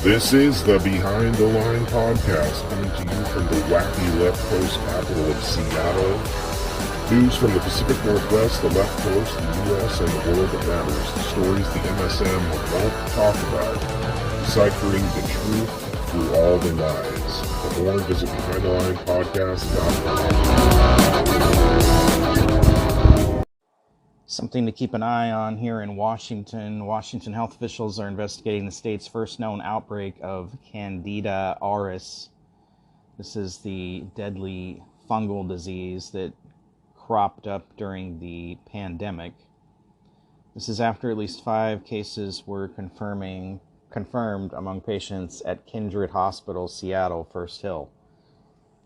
This is the Behind the Line podcast, coming to you from the wacky left coast capital of Seattle. News from the Pacific Northwest, the left coast, the U.S., and the world that matters. The stories the MSM won't talk about. Deciphering the truth through all the lies. For more, visit BehindTheLinePodcast.com. Something to keep an eye on here in Washington. Washington health officials are investigating the state's first known outbreak of Candida auris. This is the deadly fungal disease that cropped up during the pandemic. This is after at least 5 cases were confirmed among patients at Kindred Hospital, Seattle, First Hill.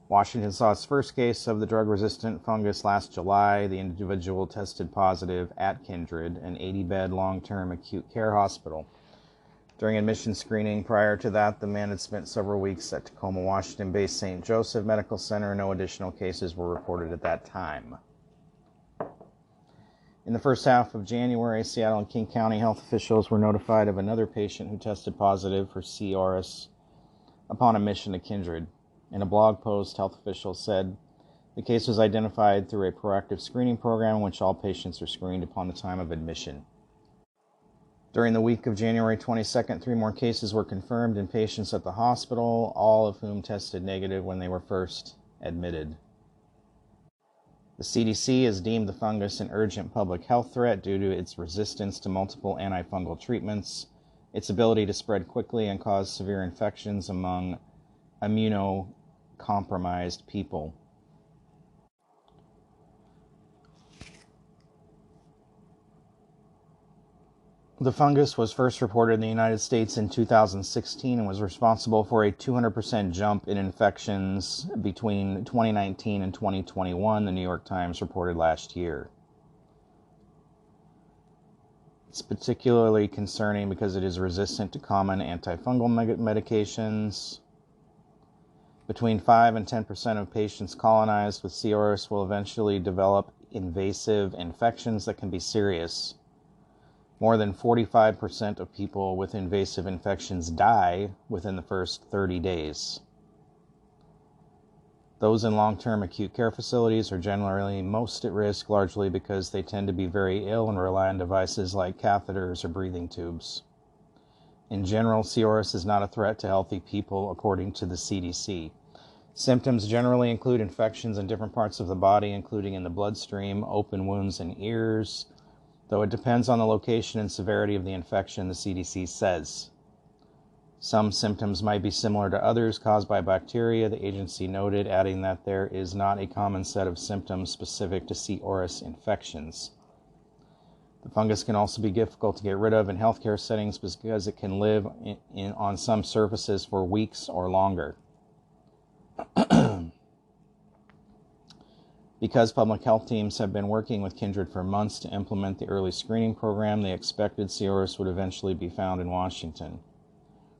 Washington saw its first case of the drug-resistant fungus last July. The individual tested positive at Kindred, an 80-bed long-term acute care hospital. During admission screening prior to that, the man had spent several weeks at Tacoma, Washington-based St. Joseph Medical Center. No additional cases were reported at that time. In the first half of January, Seattle and King County health officials were notified of another patient who tested positive for C.auris upon admission to Kindred. In a blog post, health officials said the case was identified through a proactive screening program in which all patients are screened upon the time of admission. During the week of January 22nd, 3 more cases were confirmed in patients at the hospital, all of whom tested negative when they were first admitted. The CDC has deemed the fungus an urgent public health threat due to its resistance to multiple antifungal treatments, its ability to spread quickly and cause severe infections among immunocompromised people. The fungus was first reported in the United States in 2016 and was responsible for a 200% jump in infections between 2019 and 2021, the New York Times reported last year. It's particularly concerning because it is resistant to common antifungal medications. Between 5 and 10% of patients colonized with C.auris will eventually develop invasive infections that can be serious. More than 45% of people with invasive infections die within the first 30 days. Those in long-term acute care facilities are generally most at risk, largely because they tend to be very ill and rely on devices like catheters or breathing tubes. In general, C.auris is not a threat to healthy people, according to the CDC. Symptoms generally include infections in different parts of the body, including in the bloodstream, open wounds in ears, though it depends on the location and severity of the infection, the CDC says. Some symptoms might be similar to others caused by bacteria, the agency noted, adding that there is not a common set of symptoms specific to C.auris infections. The fungus can also be difficult to get rid of in healthcare settings because it can live on some surfaces for weeks or longer. Because public health teams have been working with Kindred for months to implement the early screening program, they expected C.auris would eventually be found in Washington.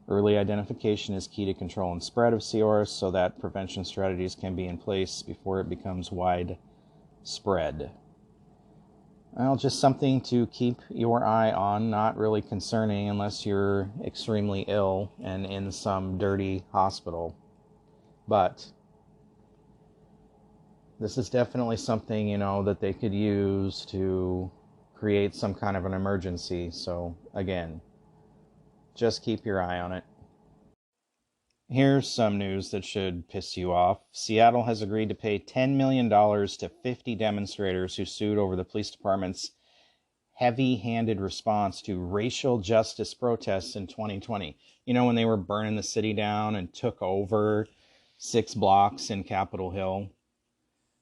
Early identification is key to control and spread of C.auris so that prevention strategies can be in place before it becomes widespread. Well, just something to keep your eye on, not really concerning unless you're extremely ill and in some dirty hospital. But this is definitely something, that they could use to create some kind of an emergency. So, again, just keep your eye on it. Here's some news that should piss you off. Seattle has agreed to pay $10 million to 50 demonstrators who sued over the police department's heavy-handed response to racial justice protests in 2020. When they were burning the city down and took over 6 blocks in Capitol Hill.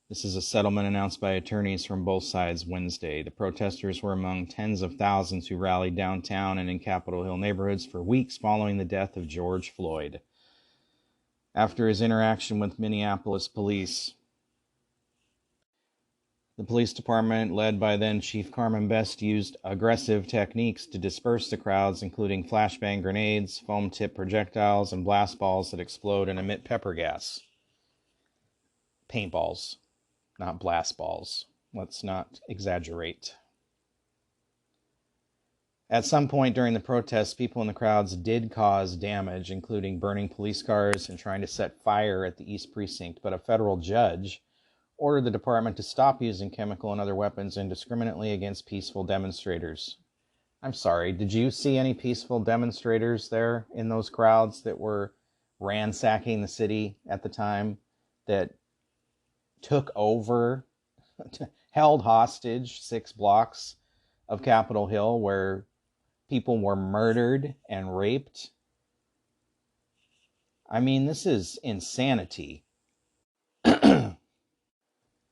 This is a settlement announced by attorneys from both sides Wednesday. The protesters were among tens of thousands who rallied downtown and in Capitol Hill neighborhoods for weeks following the death of George Floyd. After his interaction with Minneapolis police, the police department, led by then Chief Carmen Best, used aggressive techniques to disperse the crowds, including flashbang grenades, foam-tipped projectiles, and blast balls that explode and emit pepper gas. Paintballs. Not blast balls. Let's not exaggerate. At some point during the protests, people in the crowds did cause damage, including burning police cars and trying to set fire at the East Precinct, but a federal judge ordered the department to stop using chemical and other weapons indiscriminately against peaceful demonstrators. I'm sorry, did you see any peaceful demonstrators there in those crowds that were ransacking the city at the time, that took over, held hostage 6 blocks of Capitol Hill where people were murdered and raped? I mean, this is insanity.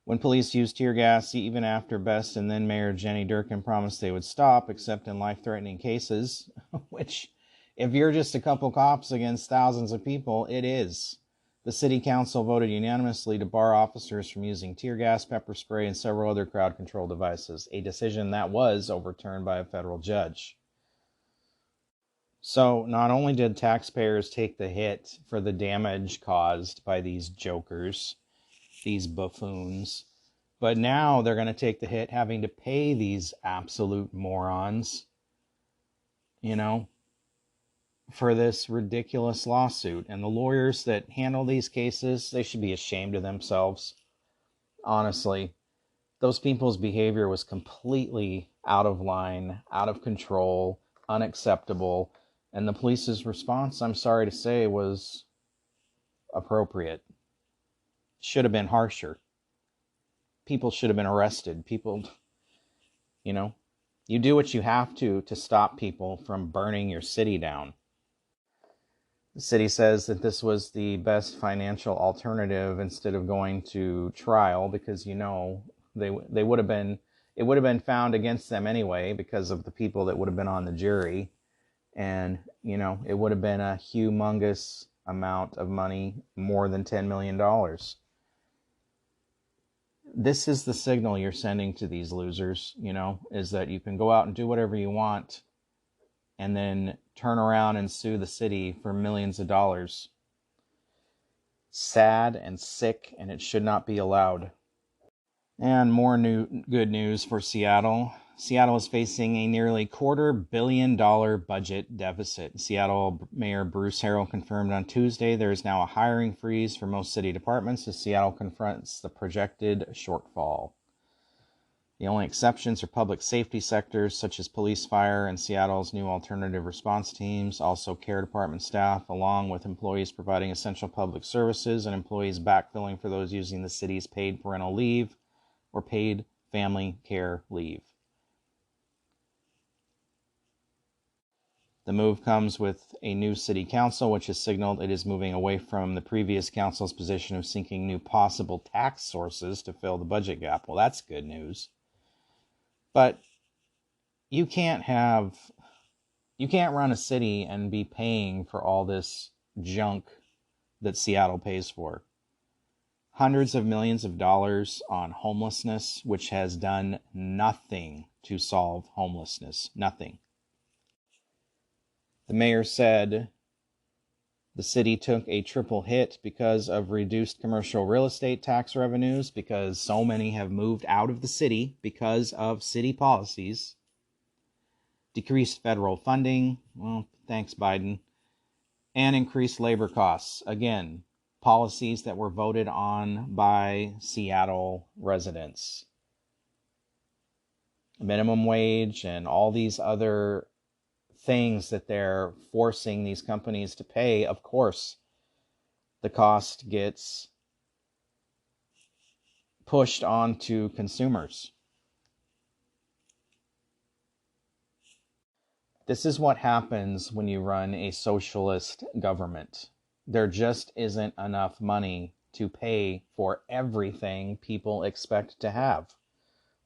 When police used tear gas, even after Best and then Mayor Jenny Durkan promised they would stop, except in life-threatening cases, which, if you're just a couple cops against thousands of people, it is. The city council voted unanimously to bar officers from using tear gas, pepper spray, and several other crowd control devices, a decision that was overturned by a federal judge. So not only did taxpayers take the hit for the damage caused by these jokers, these buffoons, but now they're going to take the hit having to pay these absolute morons, for this ridiculous lawsuit. And the lawyers that handle these cases, they should be ashamed of themselves. Honestly, those people's behavior was completely out of line, out of control, unacceptable. And the police's response, I'm sorry to say, was appropriate. Should have been harsher. People should have been arrested. People, you do what you have to stop people from burning your city down. The city says that this was the best financial alternative instead of going to trial because, they would have been, it would have been found against them anyway because of the people that would have been on the jury. And, it would have been a humongous amount of money, more than $10 million. This is the signal you're sending to these losers, is that you can go out and do whatever you want and then turn around and sue the city for millions of dollars. Sad and sick, and it should not be allowed. And more good news for Seattle. Seattle is facing a nearly $250 million budget deficit. Seattle Mayor Bruce Harrell confirmed on Tuesday there is now a hiring freeze for most city departments as Seattle confronts the projected shortfall. The only exceptions are public safety sectors such as police, fire, and Seattle's new alternative response teams, also care department staff, along with employees providing essential public services and employees backfilling for those using the city's paid parental leave or paid family care leave. The move comes with a new city council, which has signaled it is moving away from the previous council's position of seeking new possible tax sources to fill the budget gap. Well, that's good news. But you can't run a city and be paying for all this junk that Seattle pays for. Hundreds of millions of dollars on homelessness, which has done nothing to solve homelessness. Nothing. The mayor said the city took a triple hit because of reduced commercial real estate tax revenues, because so many have moved out of the city because of city policies, decreased federal funding, well, thanks Biden, and increased labor costs. Again, policies that were voted on by Seattle residents. Minimum wage and all these other things that they're forcing these companies to pay. Of course, the cost gets pushed onto consumers. This is what happens when you run a socialist government. There just isn't enough money to pay for everything people expect to have,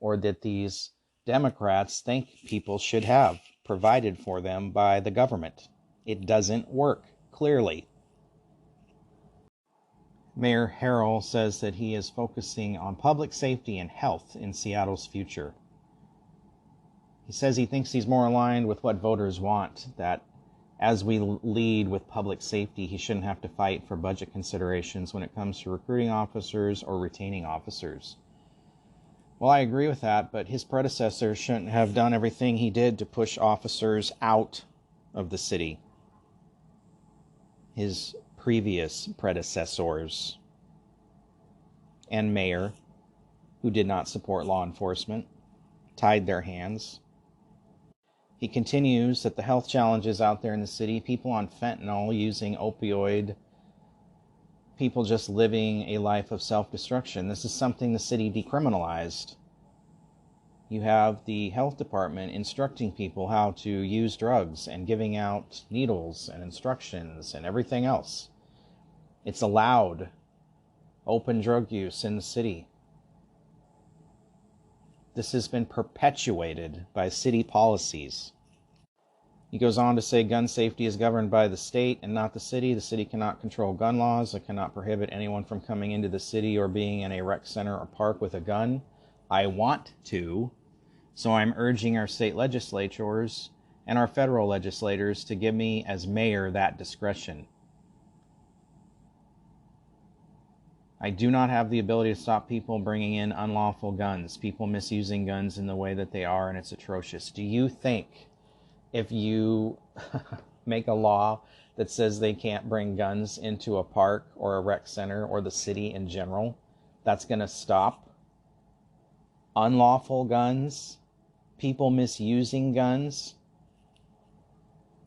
or that these Democrats think people should have provided for them by the government. It doesn't work, clearly. Mayor Harrell says that he is focusing on public safety and health in Seattle's future. He says he thinks he's more aligned with what voters want, that as we lead with public safety, he shouldn't have to fight for budget considerations when it comes to recruiting officers or retaining officers. Well, I agree with that, but his predecessor shouldn't have done everything he did to push officers out of the city. His previous predecessors and mayor, who did not support law enforcement, tied their hands. He continues that the health challenges out there in the city, people on fentanyl using opioid, people just living a life of self-destruction. This is something the city decriminalized. You have the health department instructing people how to use drugs and giving out needles and instructions and everything else. It's allowed open drug use in the city. This has been perpetuated by city policies. He goes on to say gun safety is governed by the state and not the city. The city cannot control gun laws. It cannot prohibit anyone from coming into the city or being in a rec center or park with a gun. I want to, so I'm urging our state legislatures and our federal legislators to give me, as mayor, that discretion. I do not have the ability to stop people bringing in unlawful guns, people misusing guns in the way that they are, and it's atrocious. Do you think if you make a law that says they can't bring guns into a park or a rec center or the city in general, that's going to stop unlawful guns, people misusing guns?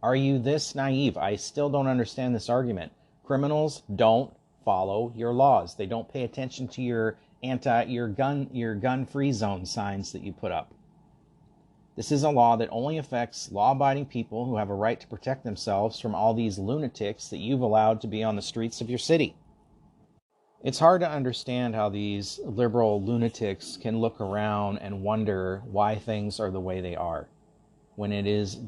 Are you this naive? I still don't understand this argument. Criminals don't follow your laws. They don't pay attention to your gun-free zone signs that you put up. This is a law that only affects law-abiding people who have a right to protect themselves from all these lunatics that you've allowed to be on the streets of your city. It's hard to understand how these liberal lunatics can look around and wonder why things are the way they are, when it is a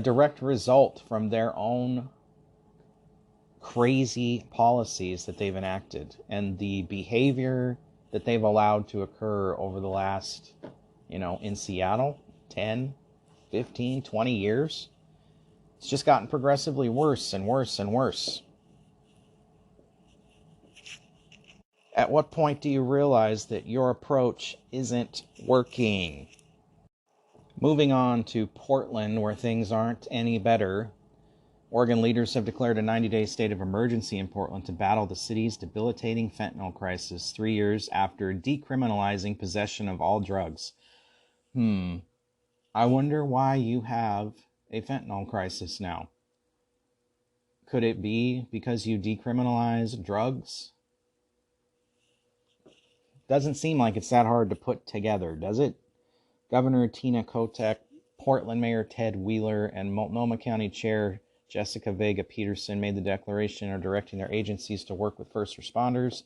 direct result from their own crazy policies that they've enacted and the behavior that they've allowed to occur over the last, in Seattle, 10, 15, 20 years. It's just gotten progressively worse and worse and worse. At what point do you realize that your approach isn't working? Moving on to Portland, where things aren't any better. Oregon leaders have declared a 90-day state of emergency in Portland to battle the city's debilitating fentanyl crisis 3 years after decriminalizing possession of all drugs. I wonder why you have a fentanyl crisis now. Could it be because you decriminalized drugs? Doesn't seem like it's that hard to put together, does it? Governor Tina Kotek, Portland Mayor Ted Wheeler, and Multnomah County Chair Jessica Vega Peterson made the declaration of directing their agencies to work with first responders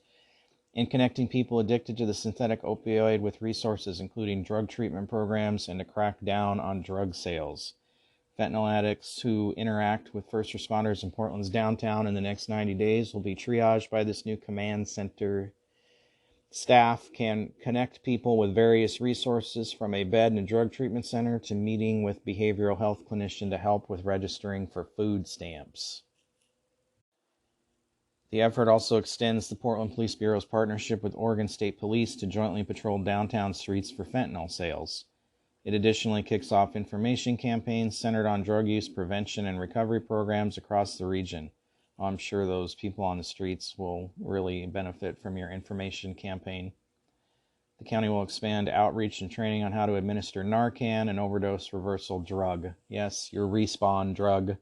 in connecting people addicted to the synthetic opioid with resources including drug treatment programs and to crack down on drug sales. Fentanyl addicts who interact with first responders in Portland's downtown in the next 90 days will be triaged by this new command center. Staff can connect people with various resources from a bed in a drug treatment center to meeting with behavioral health clinician to help with registering for food stamps. The effort also extends the Portland Police Bureau's partnership with Oregon State Police to jointly patrol downtown streets for fentanyl sales. It additionally kicks off information campaigns centered on drug use prevention and recovery programs across the region. I'm sure those people on the streets will really benefit from your information campaign. The county will expand outreach and training on how to administer Narcan, an overdose reversal drug. Yes, your Respawn drug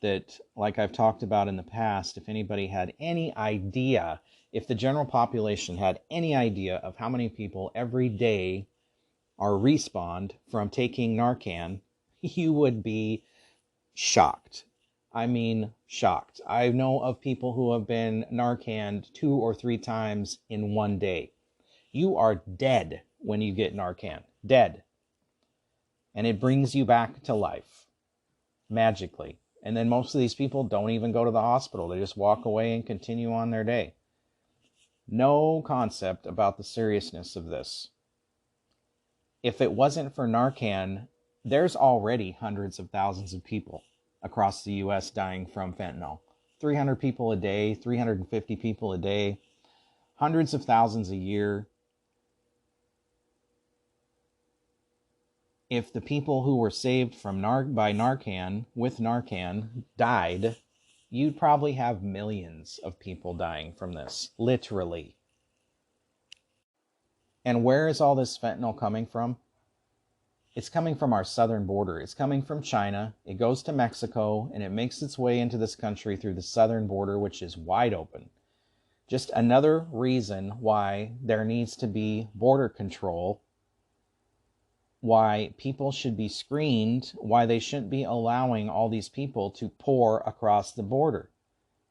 that, like I've talked about in the past, if anybody had any idea, if the general population had any idea of how many people every day are respawned from taking Narcan, you would be shocked. I mean, shocked. I know of people who have been Narcaned 2 or 3 times in one day. You are dead when you get Narcan. Dead. And it brings you back to life. Magically. And then most of these people don't even go to the hospital. They just walk away and continue on their day. No concept about the seriousness of this. If it wasn't for Narcan, there's already hundreds of thousands of people across the U.S. dying from fentanyl. 300 people a day, 350 people a day, hundreds of thousands a year. If the people who were saved from by Narcan, with Narcan, died, you'd probably have millions of people dying from this, literally. And where is all this fentanyl coming from? It's coming from our southern border. It's coming from China. It goes to Mexico, and it makes its way into this country through the southern border, which is wide open. Just another reason why there needs to be border control, why people should be screened, why they shouldn't be allowing all these people to pour across the border.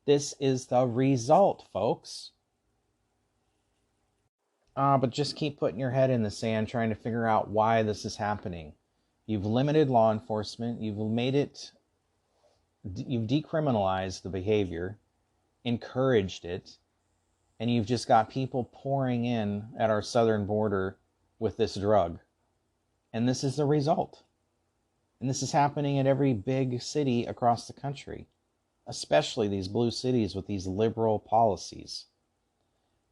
This is the result, folks. But just keep putting your head in the sand trying to figure out why this is happening. You've limited law enforcement. You've decriminalized the behavior, encouraged it, and you've just got people pouring in at our southern border with this drug. And this is the result. And this is happening in every big city across the country, especially these blue cities with these liberal policies.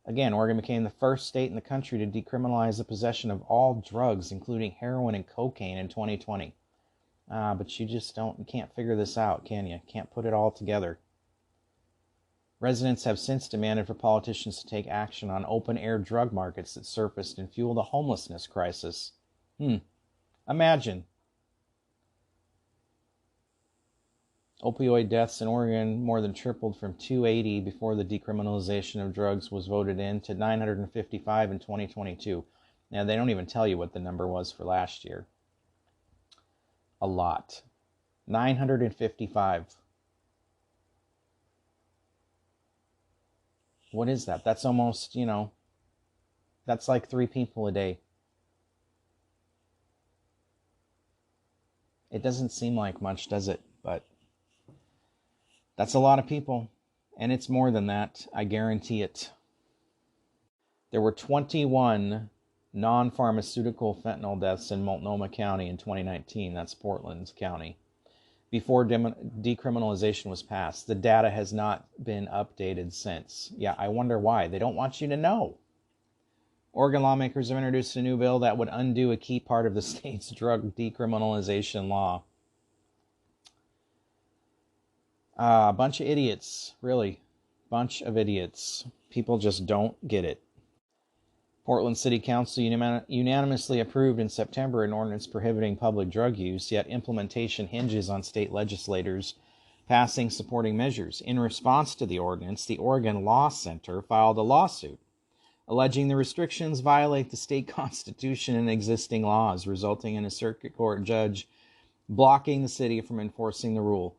Again, Oregon became the first state in the country to decriminalize the possession of all drugs, including heroin and cocaine, in 2020. But you can't figure this out, can you? Can't put it all together. Residents have since demanded for politicians to take action on open-air drug markets that surfaced and fueled a homelessness crisis. Imagine. Opioid deaths in Oregon more than tripled from 280 before the decriminalization of drugs was voted in to 955 in 2022. Now, they don't even tell you what the number was for last year. A lot. 955. What is that? That's almost, that's like 3 people a day. It doesn't seem like much, does it? But that's a lot of people, and it's more than that, I guarantee it. There were 21 non-pharmaceutical fentanyl deaths in Multnomah County in 2019, that's Portland County, before decriminalization was passed. The data has not been updated since. Yeah, I wonder why. They don't want you to know. Oregon lawmakers have introduced a new bill that would undo a key part of the state's drug decriminalization law. A bunch of idiots, really. Bunch of idiots. People just don't get it. Portland City Council unanimously approved in September an ordinance prohibiting public drug use, yet implementation hinges on state legislators passing supporting measures. In response to the ordinance, the Oregon Law Center filed a lawsuit alleging the restrictions violate the state constitution and existing laws, resulting in a circuit court judge blocking the city from enforcing the rule.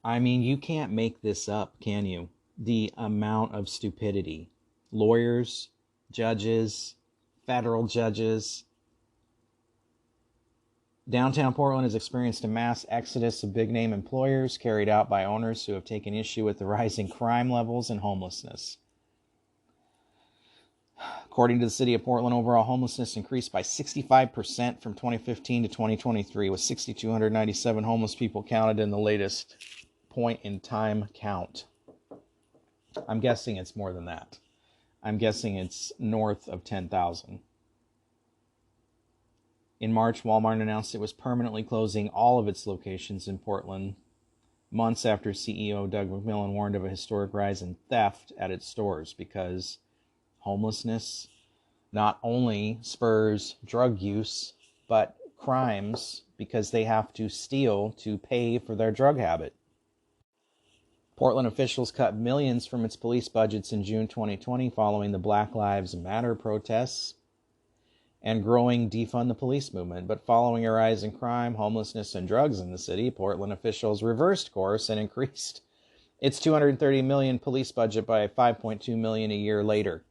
I mean, you can't make this up, can you? The amount of stupidity. Lawyers, judges, federal judges. Downtown Portland has experienced a mass exodus of big-name employers carried out by owners who have taken issue with the rising crime levels and homelessness. According to the city of Portland, overall homelessness increased by 65% from 2015 to 2023, with 6,297 homeless people counted in the latest point-in-time count. I'm guessing it's more than that. I'm guessing it's north of 10,000. In March, Walmart announced it was permanently closing all of its locations in Portland, months after CEO Doug McMillon warned of a historic rise in theft at its stores, because homelessness not only spurs drug use, but crimes, because they have to steal to pay for their drug habit. Portland officials cut millions from its police budgets in June 2020 following the Black Lives Matter protests and growing defund the police movement. But following a rise in crime, homelessness, and drugs in the city, Portland officials reversed course and increased its $230 million police budget by $5.2 million a year later.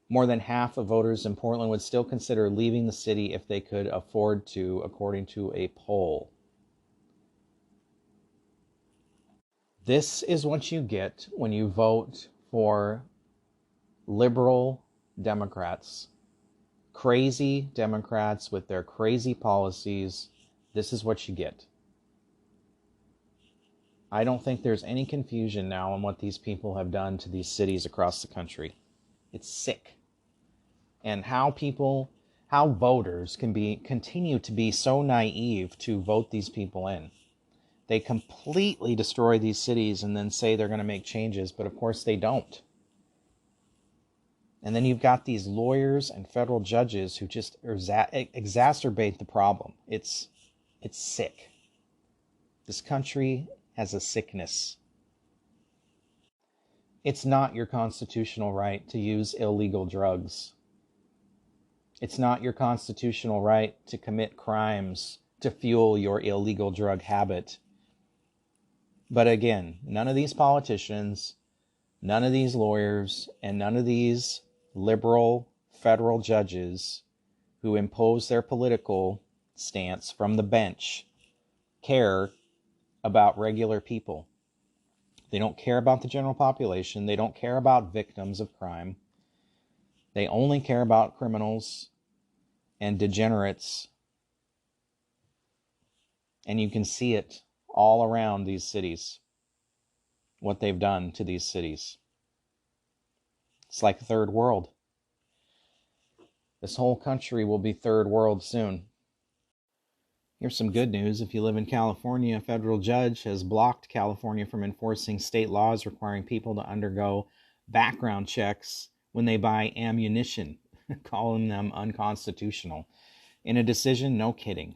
More than half of voters in Portland would still consider leaving the city if they could afford to, according to a poll. This is what you get when you vote for liberal Democrats. Crazy Democrats with their crazy policies. This is what you get. I don't think there's any confusion now on what these people have done to these cities across the country. It's sick. and how voters continue to be so naive to vote these people in. They completely destroy these cities and then say they're going to make changes, but of course they don't. And then you've got these lawyers and federal judges who just exacerbate the problem. It's sick. This country has a sickness. It's not your constitutional right to use illegal drugs. It's not your constitutional right to commit crimes to fuel your illegal drug habit. But again, none of these politicians, none of these lawyers, and none of these liberal federal judges who impose their political stance from the bench care about regular people. They don't care about the general population. They don't care about victims of crime. They only care about criminals and degenerates. And you can see it all around these cities, what they've done to these cities. It's like third world. This whole country will be third world soon. Here's some good news. If you live in California, a federal judge has blocked California from enforcing state laws requiring people to undergo background checks when they buy ammunition, calling them unconstitutional. In a decision, no kidding.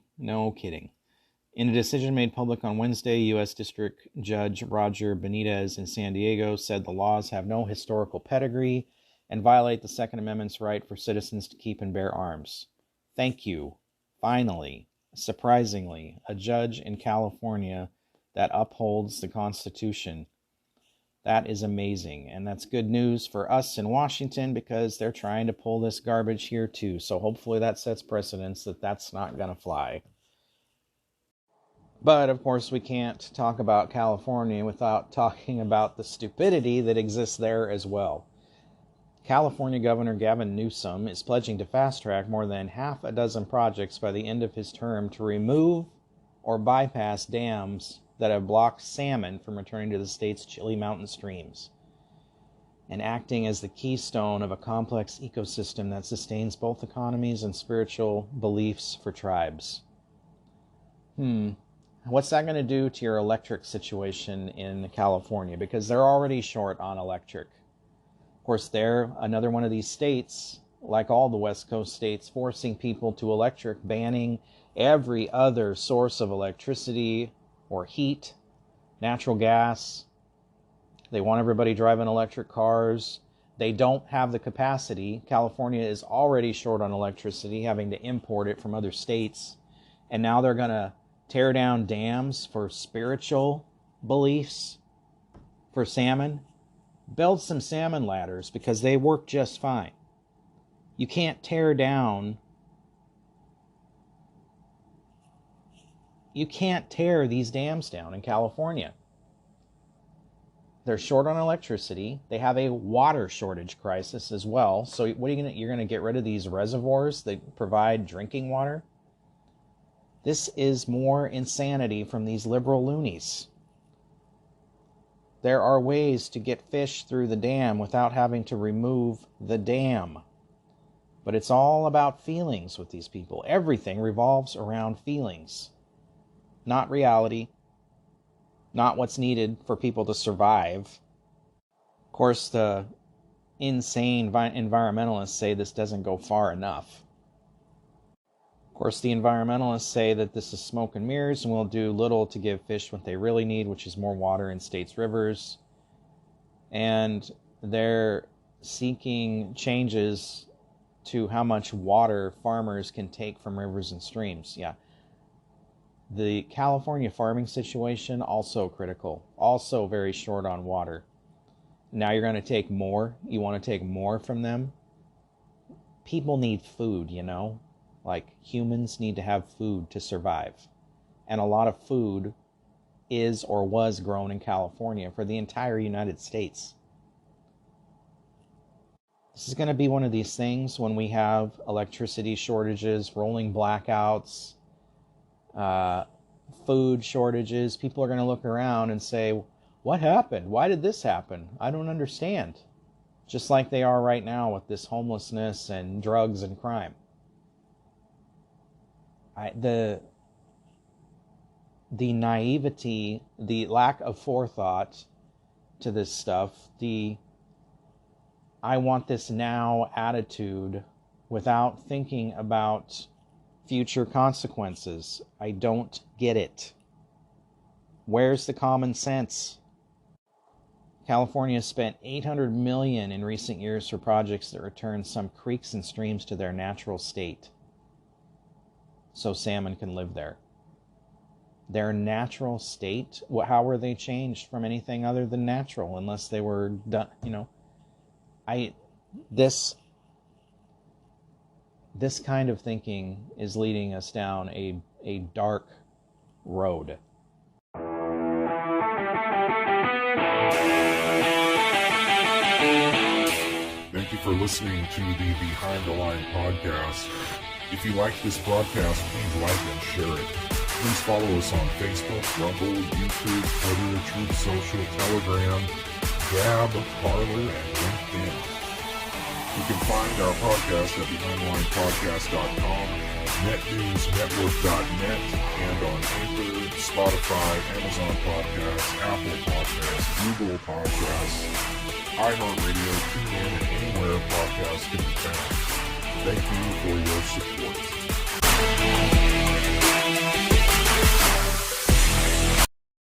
In a decision made public on Wednesday, U.S. District Judge Roger Benitez in San Diego said the laws have no historical pedigree and violate the Second Amendment's right for citizens to keep and bear arms. Thank you. Finally, surprisingly, a judge in California that upholds the Constitution. That is amazing, and that's good news for us in Washington because they're trying to pull this garbage here too. So hopefully that sets precedence that that's not going to fly. But, of course, we can't talk about California without talking about the stupidity that exists there as well. California Governor Gavin Newsom is pledging to fast-track more than half a dozen projects by the end of his term to remove or bypass dams that have blocked salmon from returning to the state's chilly mountain streams, and acting as the keystone of a complex ecosystem that sustains both economies and spiritual beliefs for tribes. What's that going to do to your electric situation in California? Because they're already short on electric. Of course, they're another one of these states, like all the West Coast states, forcing people to electric, banning every other source of electricity or heat, natural gas. They want everybody driving electric cars. They don't have the capacity. California is already short on electricity, having to import it from other states. And now they're going to tear down dams for spiritual beliefs for salmon. Build some salmon ladders because they work just fine. You can't tear these dams down in California. They're short on electricity. They have a water shortage crisis as well. So what are you you're going to get rid of these reservoirs that provide drinking water? This is more insanity from these liberal loonies. There are ways to get fish through the dam without having to remove the dam. But it's all about feelings with these people. Everything revolves around feelings, not reality, not what's needed for people to survive. Of course, the insane environmentalists say this doesn't go far enough. Of course, the environmentalists say that this is smoke and mirrors and will do little to give fish what they really need, which is more water in states' rivers. And they're seeking changes to how much water farmers can take from rivers and streams. Yeah. The California farming situation, also critical. Also very short on water. Now you're going to take more. You want to take more from them? People need food, you know? Like, humans need to have food to survive. And a lot of food is or was grown in California for the entire United States. This is going to be one of these things when we have electricity shortages, rolling blackouts, food shortages. People are going to look around and say, what happened? Why did this happen? I don't understand. just like they are right now with this homelessness and drugs and crime. The naivety, the lack of forethought to this stuff, the I want this now attitude without thinking about future consequences. I don't get it. Where's the common sense? California spent $800 million in recent years for projects that return some creeks and streams to their natural state so salmon can live there. Their natural state? How were they changed from anything other than natural, unless they were done, this kind of thinking is leading us down a dark road. Thank you for listening to the Behind the Line podcast. If you like this broadcast, please like and share it. Please follow us on Facebook, Rumble, YouTube, Twitter, Truth Social, Telegram, Gab, Parler, and LinkedIn. You can find our podcast at BehindTheLinePodcast.com, NetNewsNetwork.net, and on Anchor, Spotify, Amazon Podcasts, Apple Podcasts, Google Podcasts, iHeartRadio, TuneIn, and anywhere podcasts can be found. Thank you for your support.